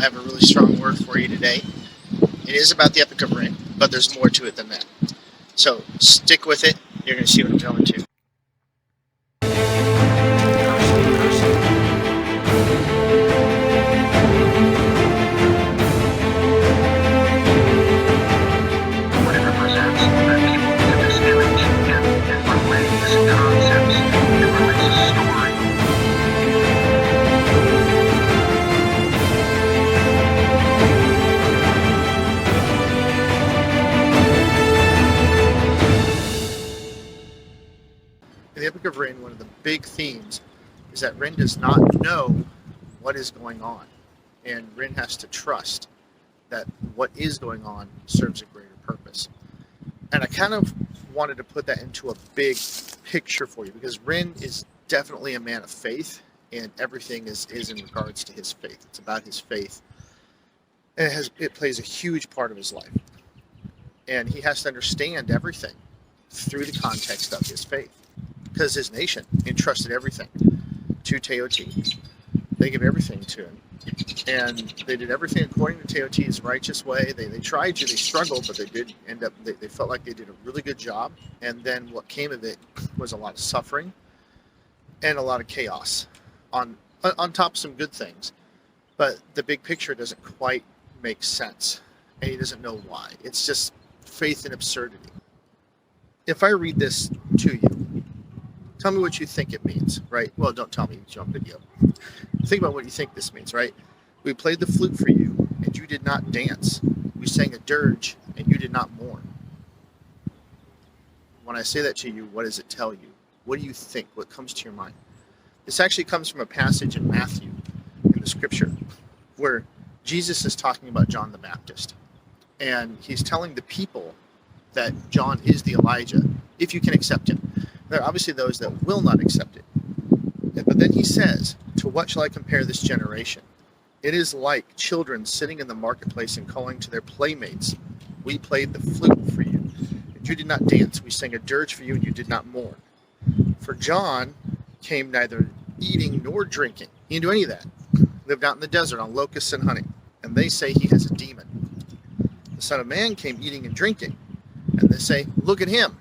have a really strong word for you today. It is about the Epic of Ryn, but there's more to it than that. So stick with it. You're going to see what I'm going to. What it represents are people to this image and it relates concepts, it relates a story. In the Epic of Ryn, one of the big themes is that Ryn does not know what is going on, and Ryn has to trust that what is going on serves a greater purpose. And I kind of wanted to put that into a big picture for you because Ryn is definitely a man of faith, and everything is in regards to his faith. It's about his faith, and it plays a huge part of his life. And he has to understand everything through the context of his faith, because his nation entrusted everything to Teoti. They gave everything to him, and they did everything according to Teotihuacan's righteous way. They tried to, they struggled, but they did end up, they felt like they did a really good job. And then what came of it was a lot of suffering and a lot of chaos on top of some good things. But the big picture doesn't quite make sense, and he doesn't know why. It's just faith in absurdity. If I read this to you, tell me what you think it means, right? Well, don't tell me, it's on video. Think about what you think this means, right? We played the flute for you, and you did not dance. We sang a dirge, and you did not mourn. When I say that to you, what does it tell you? What do you think? What comes to your mind? This actually comes from a passage in Matthew, in the scripture, where Jesus is talking about John the Baptist. And he's telling the people that John is the Elijah, if you can accept him. There are obviously those that will not accept it. But then he says, to what shall I compare this generation? It is like children sitting in the marketplace and calling to their playmates, we played the flute for you, and you did not dance. We sang a dirge for you, and you did not mourn. For John came neither eating nor drinking. He didn't do any of that. Lived out in the desert on locusts and honey. And they say he has a demon. The Son of Man came eating and drinking. And they say, look at him,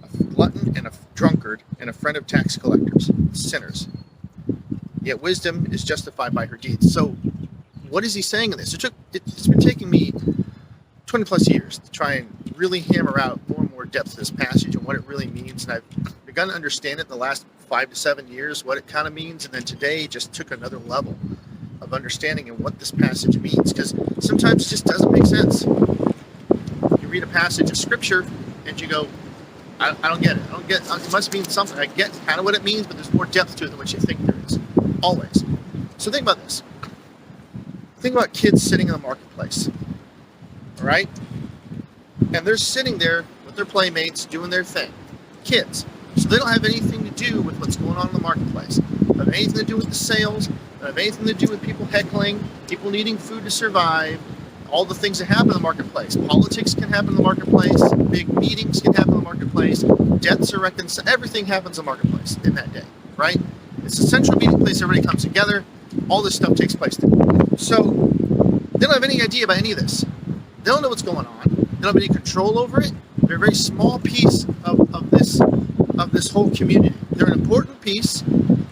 a glutton and a drunkard and a friend of tax collectors, sinners. Yet wisdom is justified by her deeds. So what is he saying in this? It's been taking me 20 plus years to try and really hammer out more and more depth to this passage and what it really means. And I've begun to understand it in the last 5 to 7 years, what it kind of means. And then today just took another level of understanding and what this passage means, because sometimes it just doesn't make sense. You read a passage of scripture and you go, I don't get it. It must mean something. I get kind of what it means, but there's more depth to it than what you think there is. Always. So think about this. Think about kids sitting in the marketplace. All right? And they're sitting there with their playmates doing their thing. Kids. So they don't have anything to do with what's going on in the marketplace. They don't have anything to do with the sales. They don't have anything to do with people heckling, people needing food to survive, all the things that happen in the marketplace. Politics can happen in the marketplace. Big meetings can happen in the marketplace. Debts are reconciled. Everything happens in the marketplace in that day, right? It's a central meeting place. Everybody comes together. All this stuff takes place there. So they don't have any idea about any of this. They don't know what's going on. They don't have any control over it. They're a very small piece of this whole community. They're an important piece.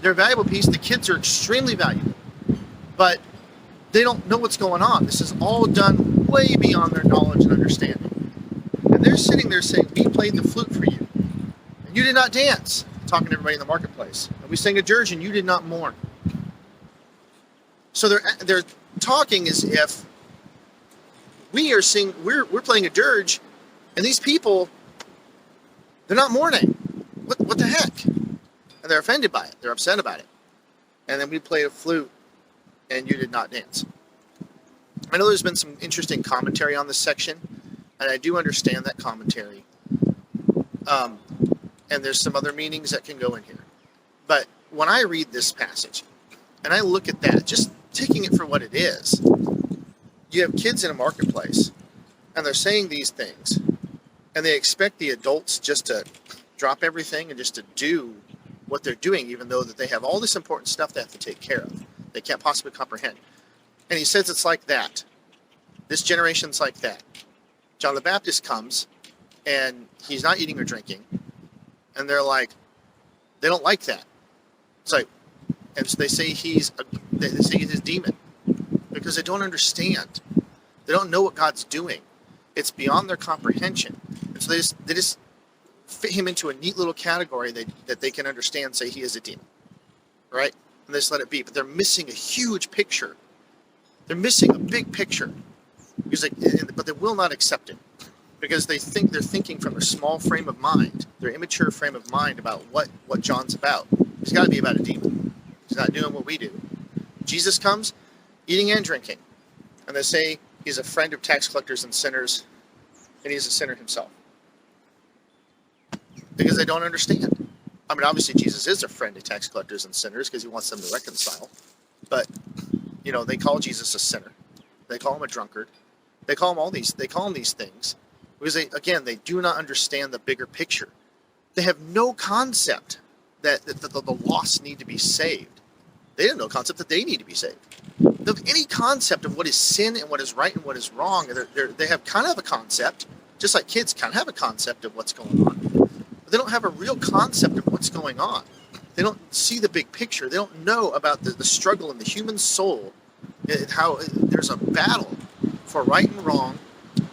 They're a valuable piece. The kids are extremely valuable. But they don't know what's going on. This is all done way beyond their knowledge and understanding. And they're sitting there saying, we played the flute for you, and you did not dance, talking to everybody in the marketplace. And we sang a dirge, and you did not mourn. So they're talking as if we're playing a dirge, and these people, they're not mourning. What the heck? And they're offended by it. They're upset about it. And then we played a flute, and you did not dance. I know there's been some interesting commentary on this section, and I do understand that commentary. And there's some other meanings that can go in here. But when I read this passage, and I look at that, just taking it for what it is, you have kids in a marketplace, and they're saying these things, and they expect the adults just to drop everything and just to do what they're doing, even though that they have all this important stuff they have to take care of. They can't possibly comprehend. And he says it's like that. This generation's like that. John the Baptist comes, and he's not eating or drinking. And they're like, they don't like that. It's like, and so they say he's a demon because they don't understand. They don't know what God's doing. It's beyond their comprehension. And so they just fit him into a neat little category that they can understand, say he is a demon, right? And they just let it be. But they're missing a huge picture. They're missing a big picture. But they will not accept it because they're thinking from their small frame of mind, their immature frame of mind about what John's about. He's got to be about a demon. He's not doing what we do. Jesus comes, eating and drinking. And they say he's a friend of tax collectors and sinners, and he's a sinner himself. Because they don't understand. I mean, obviously Jesus is a friend of tax collectors and sinners because he wants them to reconcile. But, they call Jesus a sinner. They call him a drunkard. They call him these things because they do not understand the bigger picture. They have no concept that the lost need to be saved. They have no concept that they need to be saved. They have any concept of what is sin and what is right and what is wrong. They have kind of a concept, just like kids kind of have a concept of what's going on. But they don't have a real concept of what's going on. They don't see the big picture. They don't know about the struggle in the human soul, how there's a battle for right and wrong,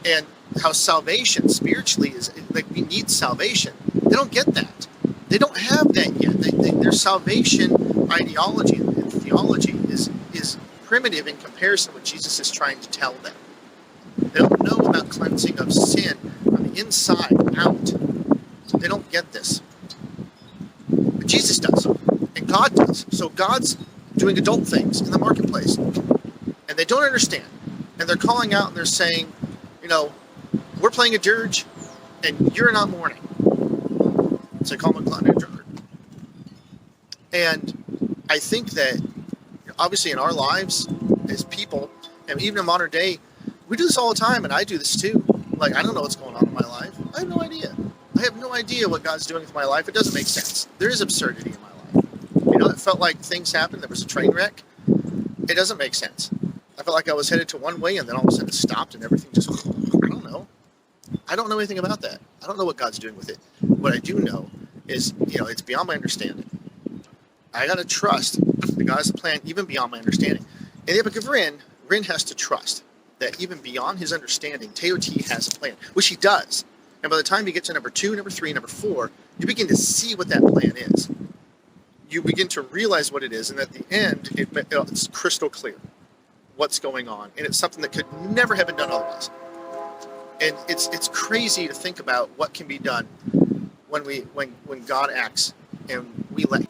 and how salvation spiritually is like we need salvation. They don't get that. They don't have that yet. Their salvation ideology and theology is primitive in comparison to what Jesus is trying to tell them. They don't know about cleansing of sin from the inside out. They don't get this. But Jesus does, and God does. So God's doing adult things in the marketplace, and they don't understand. And they're calling out and they're saying, we're playing a dirge, and you're not mourning. So they call him a glutton and a drunkard. And I think that, obviously in our lives as people, and even in modern day, we do this all the time, and I do this too. Like, I don't know what's going on in my life. I have no idea. I have no idea what God's doing with my life. It doesn't make sense. There is absurdity in my life. It felt like things happened. There was a train wreck. It doesn't make sense. I felt like I was headed to one way, and then all of a sudden it stopped, and everything just, I don't know. I don't know anything about that. I don't know what God's doing with it. What I do know is, it's beyond my understanding. I got to trust that God has a plan even beyond my understanding. In the Epic of Ryn, Ryn has to trust that even beyond his understanding, Teoti has a plan, which he does. And by the time you get to number 2, number 3, number 4, you begin to see what that plan is. You begin to realize what it is, and at the end, it's crystal clear what's going on, and it's something that could never have been done otherwise. And it's crazy to think about what can be done when God acts and we let